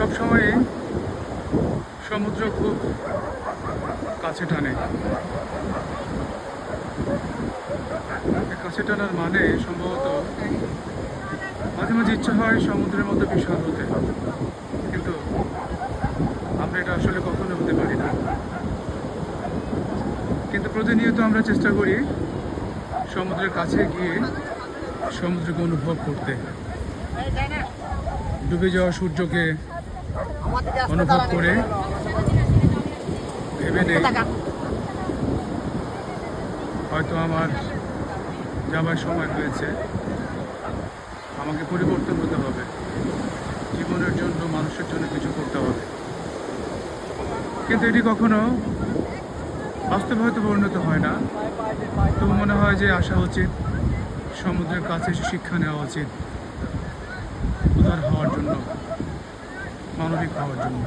সবসময় সমুদ্র খুব কাছে টানে। কাছে টানার মানে সম্ভবত মাঝে মাঝে ইচ্ছা হয় সমুদ্রের মতো বিশাল হতে, কিন্তু আমরা এটা আসলে কখনো হতে পারি না। কিন্তু প্রতিনিয়ত আমরা চেষ্টা করি সমুদ্রের কাছে গিয়ে সমুদ্রকে অনুভব করতে, ডুবে যাওয়া সূর্যকে অনুভব করে ভেবে নেই হয়তো আমার যাবার সময় হয়েছে, আমাকে পরিবর্তন হতে হবে, জীবনের জন্য মানুষের জন্য কিছু করতে হবে। কিন্তু এটি কখনো বাস্তবে হয়তো পরিণত হয় না। তবু মনে হয় যে আসা উচিত, সমুদ্রের কাছে এসে শিক্ষা নেওয়া উচিত, উদার হওয়ার জন্য, মানবিক হওয়ার জন্য।